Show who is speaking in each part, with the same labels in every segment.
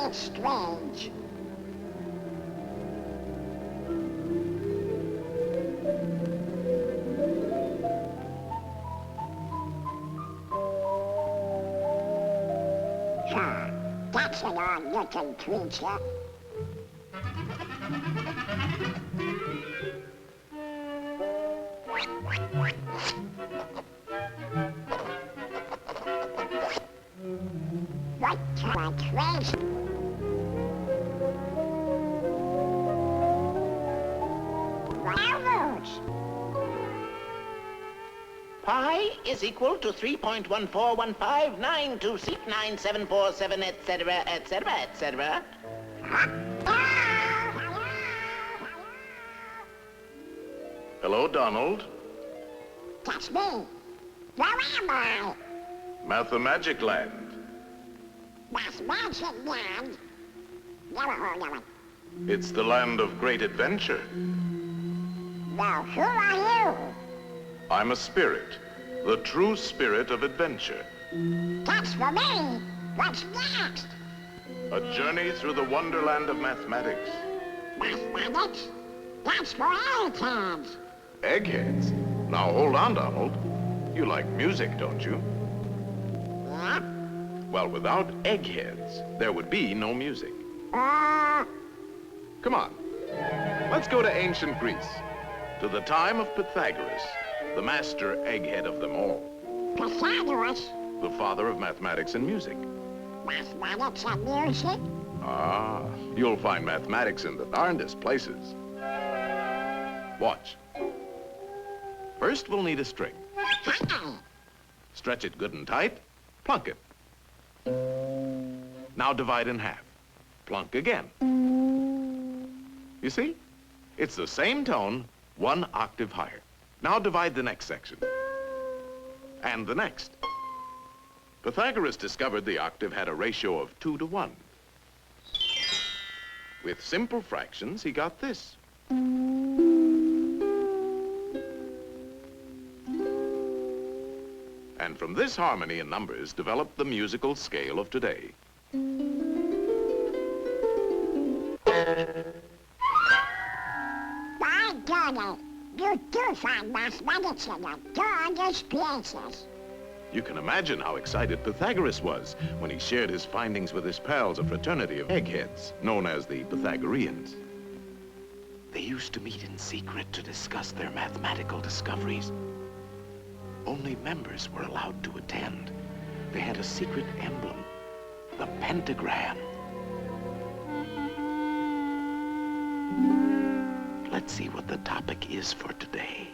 Speaker 1: bit strange. That's an odd-looking creature. What kind of crazy? Railroads.
Speaker 2: Pi is equal to 3.14159269747, etc., etc., etc.
Speaker 3: Hello, Donald.
Speaker 1: That's me. Where am I?
Speaker 3: Mathmagic land.
Speaker 1: Mathmagic land? Never heard of it.
Speaker 3: It's the land of great adventure.
Speaker 1: Now, who are you?
Speaker 3: I'm a spirit, the true spirit of adventure.
Speaker 1: That's for me. What's next?
Speaker 3: A journey through the wonderland of mathematics.
Speaker 1: Mathematics? That's for eggheads.
Speaker 3: Eggheads? Now hold on, Donald. You like music, don't you?
Speaker 1: Yeah?
Speaker 3: Well, without eggheads, there would be no music. Come on. Let's go to ancient Greece, to the time of Pythagoras, the master egghead of them all.
Speaker 1: Pythagoras?
Speaker 3: The father of mathematics and music.
Speaker 1: Mathematics and music?
Speaker 3: Ah, you'll find mathematics in the darndest places. Watch. First, we'll need a string. Stretch it good and tight, plunk it. Now divide in half. Plunk again. You see? It's the same tone, one octave higher. Now divide the next section. And the next. Pythagoras discovered the octave had a ratio of 2 to 1. With simple fractions, he got this. And from this harmony in numbers developed the musical scale of today.
Speaker 1: By golly, you do find mathematics in the darndest places.
Speaker 3: You can imagine how excited Pythagoras was when he shared his findings with his pals, a fraternity of eggheads, known as the Pythagoreans. They used to meet in secret to discuss their mathematical discoveries. Only members were allowed to attend. They had a secret emblem, the pentagram. Let's see what the topic is for today.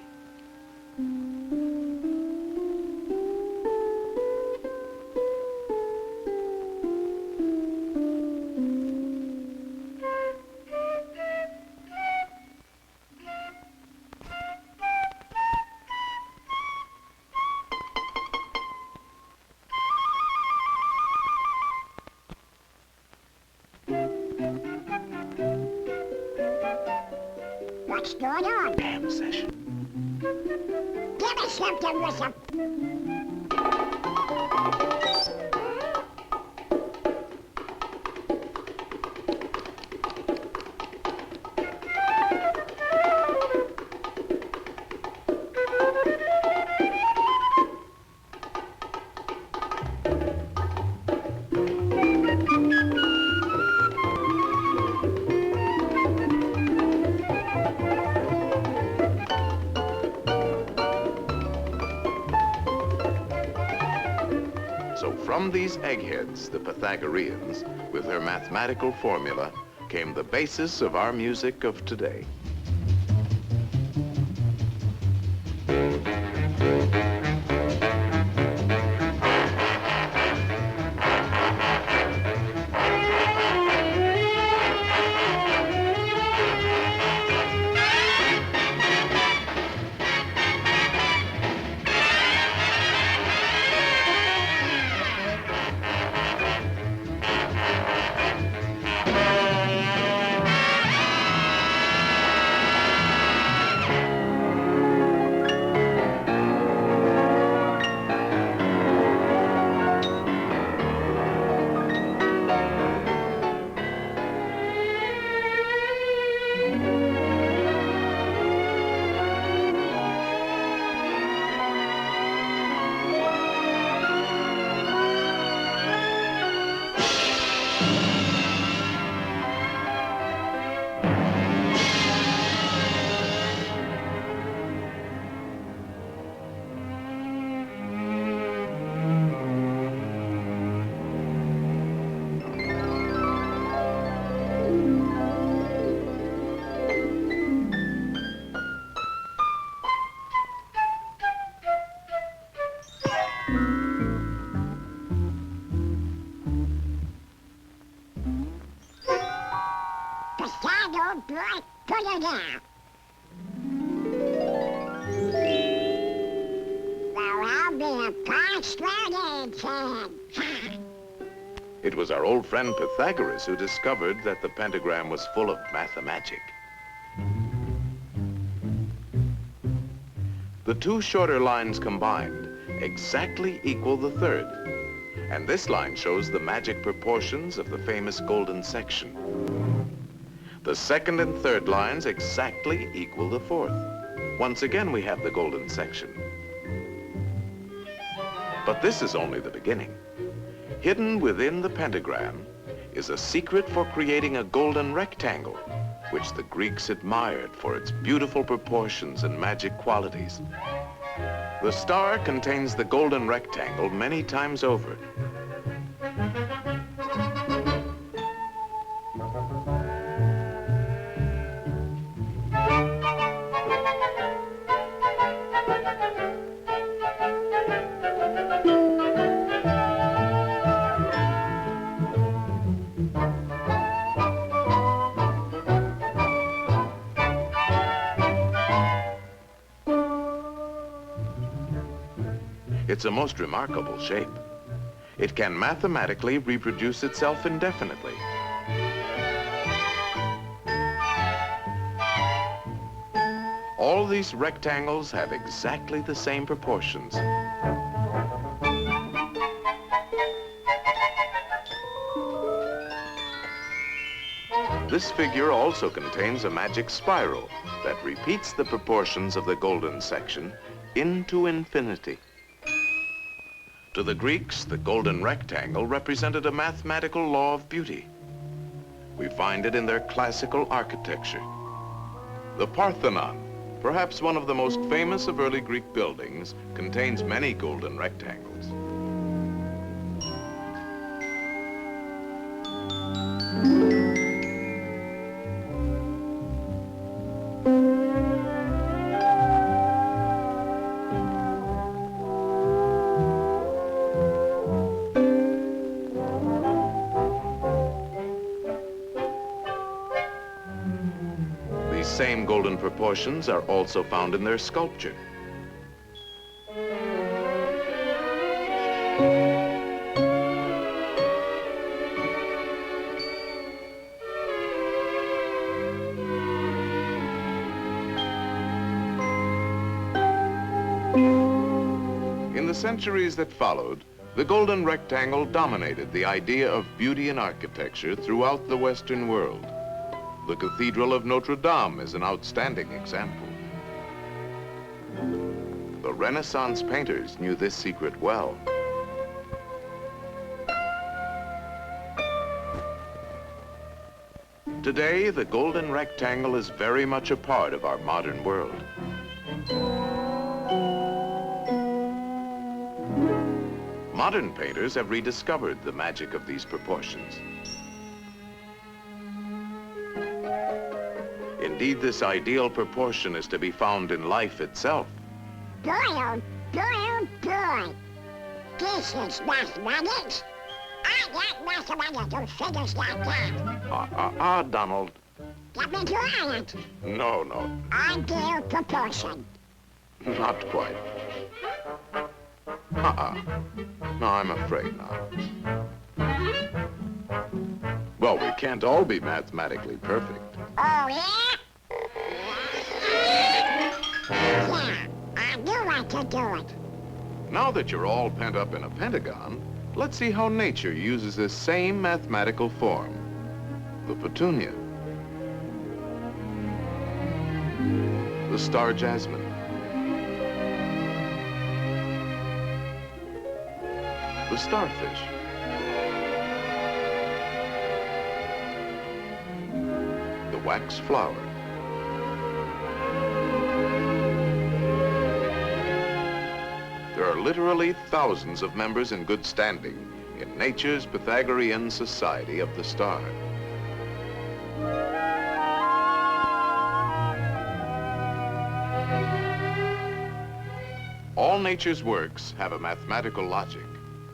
Speaker 1: What's going on?
Speaker 3: Jam session.
Speaker 1: Give me something with a...
Speaker 3: So from these eggheads, the Pythagoreans, with their mathematical formula, came the basis of our music of today.
Speaker 1: boy, put it out. Well, I'll be a persuaded kid.
Speaker 3: It was our old friend Pythagoras who discovered that the pentagram was full of mathmagic. The two shorter lines combined exactly equal the third. And this line shows the magic proportions of the famous golden section. The second and third lines exactly equal the fourth. Once again, we have the golden section. But this is only the beginning. Hidden within the pentagram is a secret for creating a golden rectangle, which the Greeks admired for its beautiful proportions and magic qualities. The star contains the golden rectangle many times over. It's a most remarkable shape. It can mathematically reproduce itself indefinitely. All these rectangles have exactly the same proportions. This figure also contains a magic spiral that repeats the proportions of the golden section into infinity. To the Greeks, the golden rectangle represented a mathematical law of beauty. We find it in their classical architecture. The Parthenon, perhaps one of the most famous of early Greek buildings, contains many golden rectangles. These same golden proportions are also found in their sculpture. In the centuries that followed, the golden rectangle dominated the idea of beauty in architecture throughout the Western world. The Cathedral of Notre Dame is an outstanding example. The Renaissance painters knew this secret well. Today, the golden rectangle is very much a part of our modern world. Modern painters have rediscovered the magic of these proportions. Indeed, this ideal proportion is to be found in life itself.
Speaker 1: Boy, oh boy, oh boy. This is mathematics. I got mathematical figures like that.
Speaker 3: Donald.
Speaker 1: Let me try it.
Speaker 3: No,
Speaker 1: Ideal proportion.
Speaker 3: not quite. No, I'm afraid not. Well, we can't all be mathematically perfect.
Speaker 1: Oh, yeah? Yeah, I knew I could do it.
Speaker 3: Now that you're all pent up in a pentagon, let's see how nature uses this same mathematical form, the petunia, the star jasmine, the starfish, the wax flower, there are literally thousands of members in good standing in nature's Pythagorean Society of the Star. All nature's works have a mathematical logic,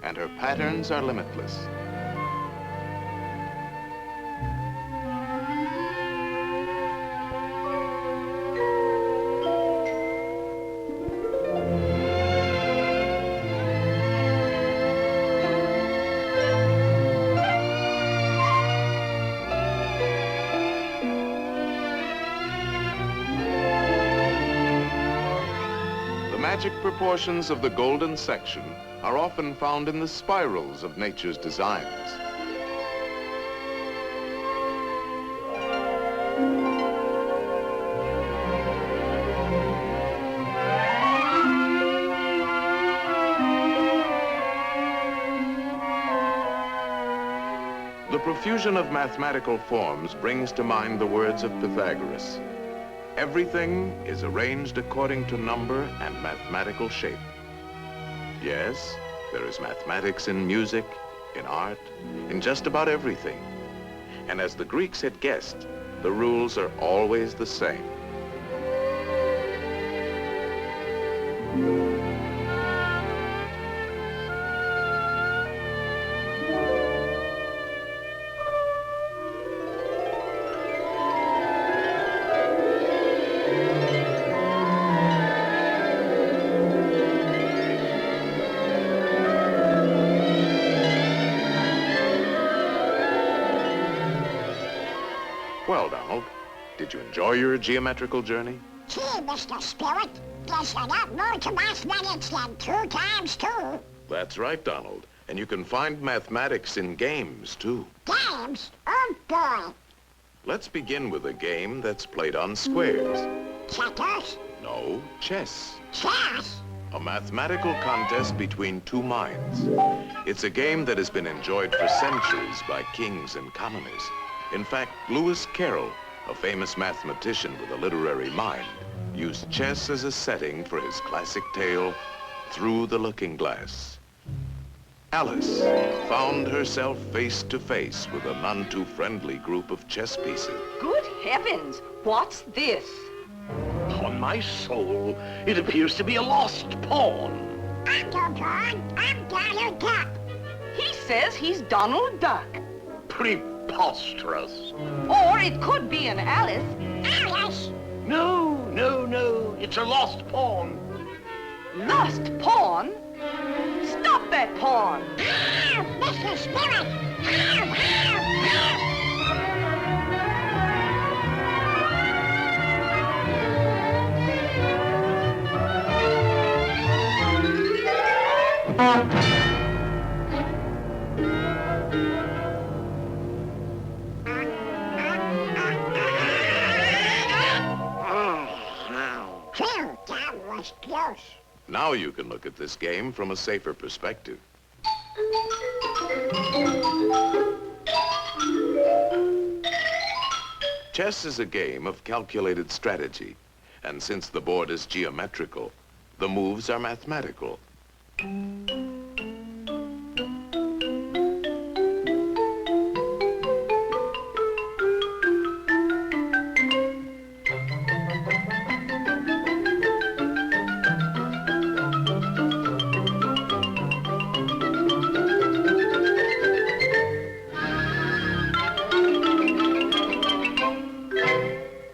Speaker 3: and her patterns are limitless. magic proportions of the golden section are often found in the spirals of nature's designs. The profusion of mathematical forms brings to mind the words of Pythagoras. Everything is arranged according to number and mathematical shape. Yes, there is mathematics in music, in art, in just about everything. And as the Greeks had guessed, the rules are always the same. Well, Donald, did you enjoy your geometrical journey?
Speaker 1: Gee, Mr. Spirit, there's a lot more to mathematics than 2 times 2.
Speaker 3: That's right, Donald. And you can find mathematics in games, too.
Speaker 1: Games? Oh, boy.
Speaker 3: Let's begin with a game that's played on squares.
Speaker 1: Checkers?
Speaker 3: No, chess.
Speaker 1: Chess?
Speaker 3: A mathematical contest between two minds. It's a game that has been enjoyed for centuries by kings and commoners. In fact, Lewis Carroll, a famous mathematician with a literary mind, used chess as a setting for his classic tale, Through the Looking Glass. Alice found herself face to face with a none too friendly group of chess pieces.
Speaker 4: Good heavens, what's this?
Speaker 5: Upon my soul, it appears to be a lost pawn.
Speaker 1: I'm no pawn. I'm Donald Duck.
Speaker 4: He says he's Donald Duck.
Speaker 5: Preposterous.
Speaker 4: Or it could be an Alice.
Speaker 1: Alice?
Speaker 5: No, no, no. It's a lost pawn.
Speaker 4: Lost pawn? Stop that pawn!
Speaker 1: Ow, Mr. Spirit! Ow, Phew, that was close.
Speaker 3: Now you can look at this game from a safer perspective. Chess is a game of calculated strategy, and since the board is geometrical, the moves are mathematical.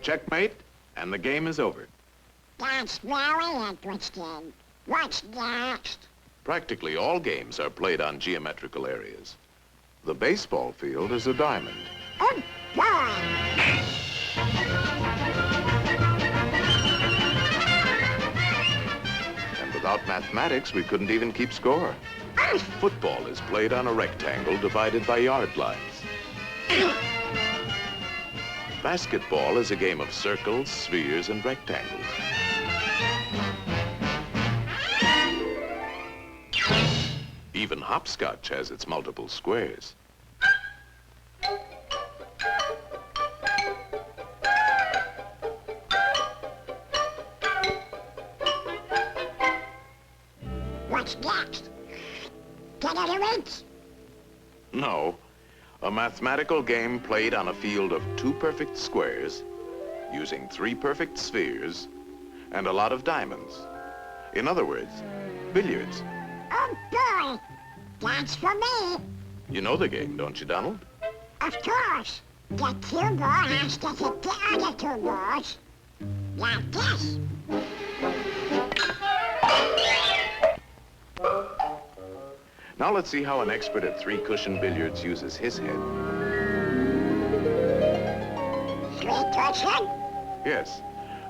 Speaker 3: Checkmate, and the game is over.
Speaker 1: That's very interesting. What's next?
Speaker 3: Practically all games are played on geometrical areas. The baseball field is a diamond.
Speaker 1: Oh, boy.
Speaker 3: And without mathematics, we couldn't even keep score. Football is played on a rectangle divided by yard lines. Basketball is a game of circles, spheres, and rectangles. Even hopscotch has its multiple squares.
Speaker 1: What's next? Get any winks?
Speaker 3: No, a mathematical game played on a field of 2 perfect squares, using 3 perfect spheres, and a lot of diamonds. In other words, billiards.
Speaker 1: Oh, boy. That's for me.
Speaker 3: You know the game, don't you, Donald?
Speaker 1: Of course. The cue ball has to hit the other 2 balls. Like this.
Speaker 3: Now let's see how an expert at 3-cushion billiards uses his head.
Speaker 1: 3-cushion?
Speaker 3: Yes,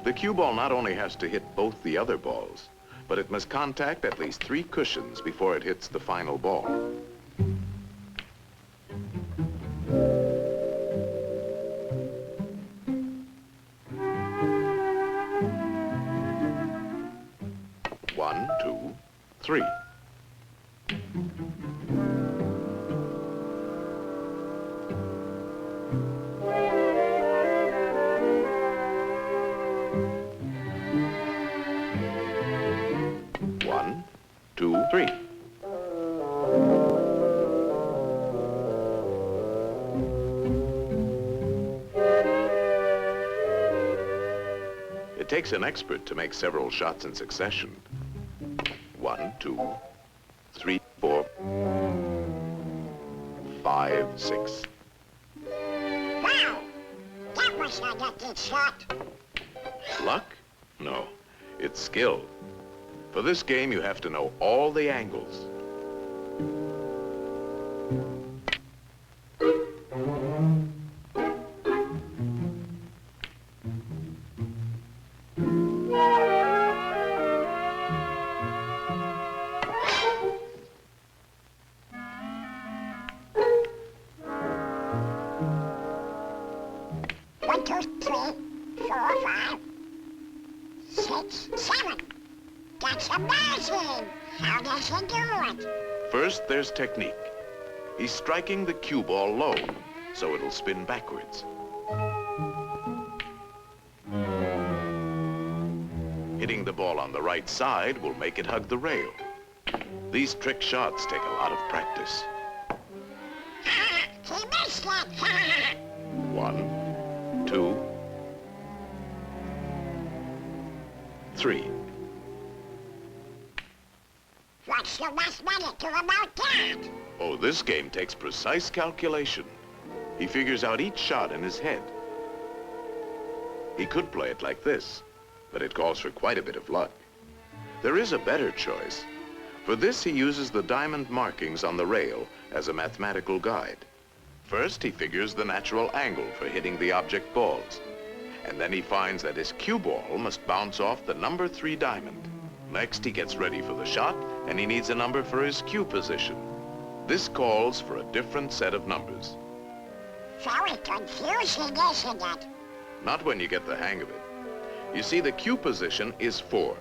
Speaker 3: the cue ball not only has to hit both the other balls, but it must contact at least 3 cushions before it hits the final ball. One, two, three. One, two, three. It takes an expert to make several shots in succession. 1, 2, 3, 4, 5, 6.
Speaker 1: Wow! That was not a good shot.
Speaker 3: Luck? No, it's skill. For this game, you have to know all the angles.
Speaker 1: One, two, three, 4, 5, 6, 7. That's amazing! How does he do it?
Speaker 3: First, there's technique. He's striking the cue ball low, so it'll spin backwards. Hitting the ball on the right side will make it hug the rail. These trick shots take a lot of practice.
Speaker 1: He missed it!
Speaker 3: 1, 2, 3.
Speaker 1: What's the mathematic about that?
Speaker 3: Oh, this game takes precise calculation. He figures out each shot in his head. He could play it like this, but it calls for quite a bit of luck. There is a better choice. For this, he uses the diamond markings on the rail as a mathematical guide. First, he figures the natural angle for hitting the object balls. And then he finds that his cue ball must bounce off the number 3 diamond. Next, he gets ready for the shot, and he needs a number for his cue position. This calls for a different set of numbers.
Speaker 1: Very confusing, isn't it?
Speaker 3: Not when you get the hang of it. You see, the cue position is 4.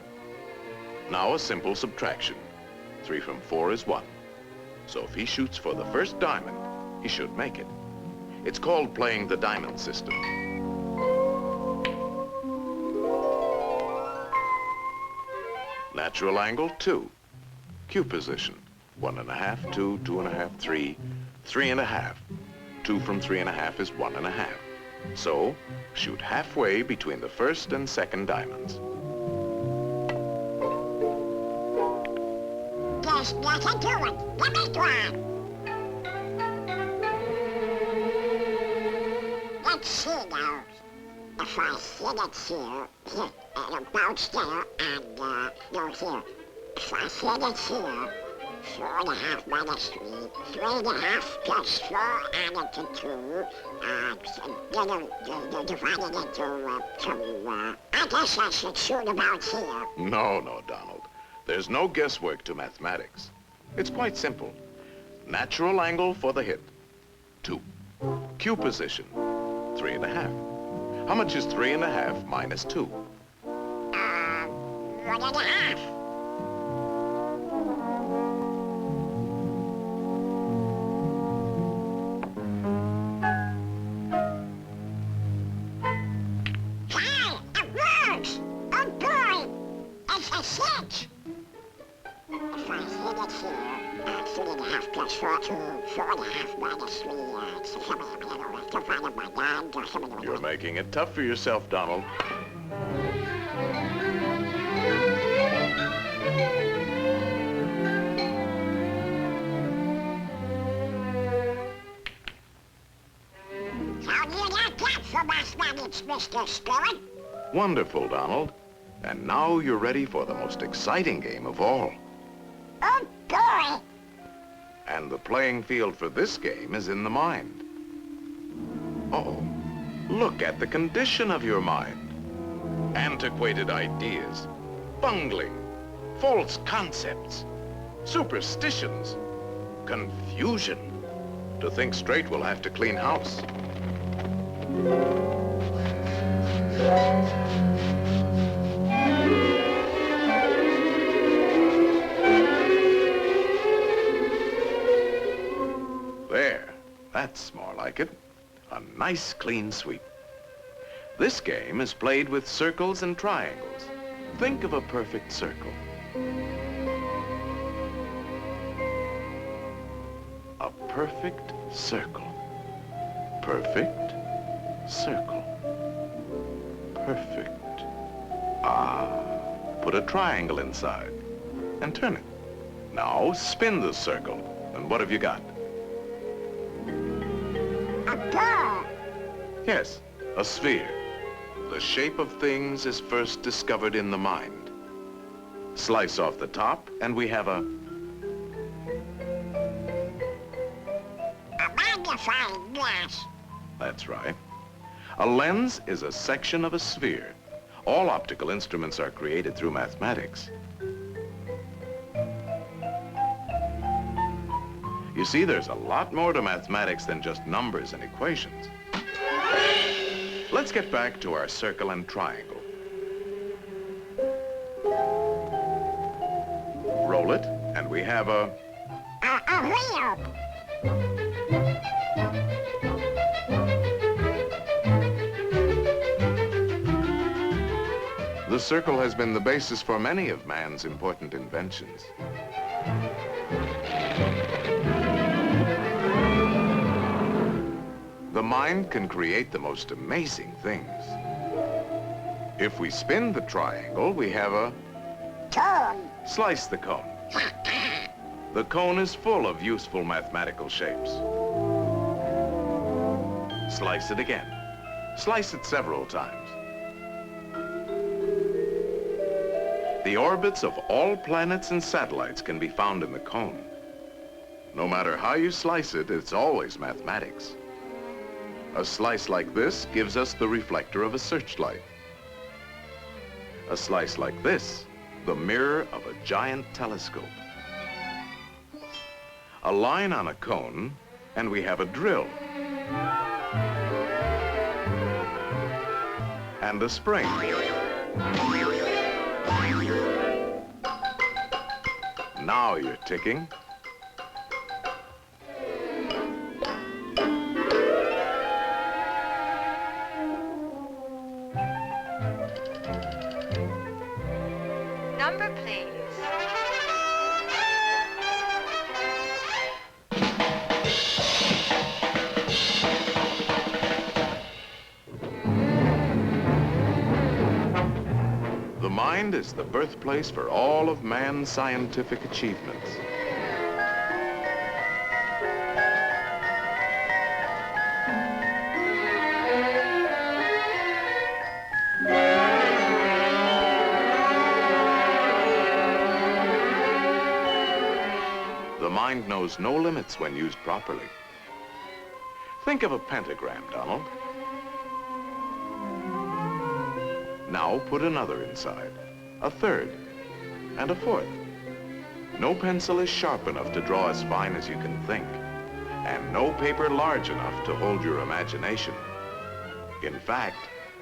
Speaker 3: Now a simple subtraction. 3 from 4 is 1. So if he shoots for the first diamond, he should make it. It's called playing the diamond system. Natural angle, 2. Cue position, 1.5, 2, 2.5, 3, 3.5. 2 from 3.5 is 1.5. So, shoot halfway between the first and second diamonds.
Speaker 1: There's nothing to it. Let me try. Let's see now. If I hit it here, it'll bounce there, and, no, here. If I hit it here, 4.5 minus 3, 3.5 plus 4 added to 2, divided into 2, I guess I should shoot about here.
Speaker 3: No, Donald. There's no guesswork to mathematics. It's quite simple. Natural angle for the hit, 2. Cue position, 3.5. How much is 3.5 minus 2?
Speaker 1: 1.5. Hey, it works! Oh boy! It's a 6! If I hit it here, 3.5 plus 4, 2, 4.5 minus 3, divided by 9,
Speaker 3: You're making it tough for yourself, Donald.
Speaker 1: How do you like that for mathematics, Mr. Spirit?
Speaker 3: Wonderful, Donald. And now you're ready for the most exciting game of all.
Speaker 1: Oh boy!
Speaker 3: And the playing field for this game is in the mind. Uh-oh. Look at the condition of your mind. Antiquated ideas. Bungling. false concepts, superstitions, confusion. To think straight, we'll have to clean house. There, that's more like it. A nice clean sweep. This game is played with circles and triangles. Think of a perfect circle. A perfect circle. Perfect circle. Perfect. Ah, put a triangle inside and turn it. Now spin the circle. And what have you got?
Speaker 1: A ball.
Speaker 3: Yes, a sphere. The shape of things is first discovered in the mind. Slice off the top, and we have a
Speaker 1: magnifying glass.
Speaker 3: That's right. A lens is a section of a sphere. All optical instruments are created through mathematics. You see, there's a lot more to mathematics than just numbers and equations. Let's get back to our circle and triangle. Roll it, and we have a
Speaker 1: wheel.
Speaker 3: The circle has been the basis for many of man's important inventions. The mind can create the most amazing things. If we spin the triangle, we have a
Speaker 1: Cone.
Speaker 3: slice the cone. The cone is full of useful mathematical shapes. Slice it again. Slice it several times. The orbits of all planets and satellites can be found in the cone. No matter how you slice it, it's always mathematics. A slice like this gives us the reflector of a searchlight. A slice like this, the mirror of a giant telescope. A line on a cone, and we have a drill. And a spring. Now you're ticking.
Speaker 6: Number, please.
Speaker 3: The mind is the birthplace for all of man's scientific achievements. The mind knows no limits when used properly. Think of a pentagram, Donald. Now put another inside, a third, and a fourth. No pencil is sharp enough to draw as fine as you can think, and no paper large enough to hold your imagination. In fact,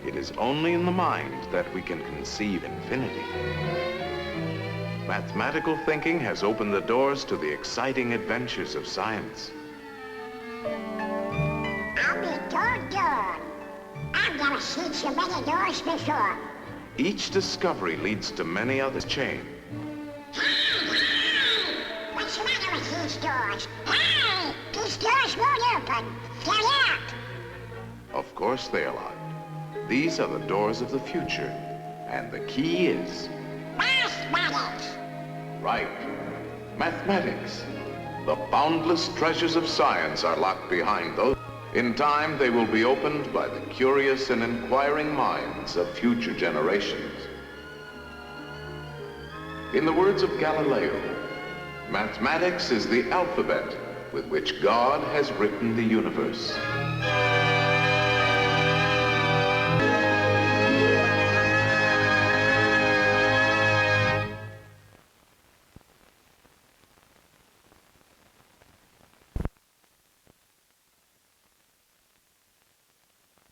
Speaker 3: it is only in the mind that we can conceive infinity. Mathematical thinking has opened the doors to the exciting adventures of science.
Speaker 1: I'll be doggone. I've never seen so many doors before.
Speaker 3: Each discovery leads to many others chain.
Speaker 1: What's the matter with these doors? Hey! These doors won't open. They're locked.
Speaker 3: Of course they are locked. These are the doors of the future, and the key is...
Speaker 1: Mathematics.
Speaker 3: Right. Mathematics. The boundless treasures of science are locked behind those. In time, they will be opened by the curious and inquiring minds of future generations. In the words of Galileo, mathematics is the alphabet with which God has written the universe.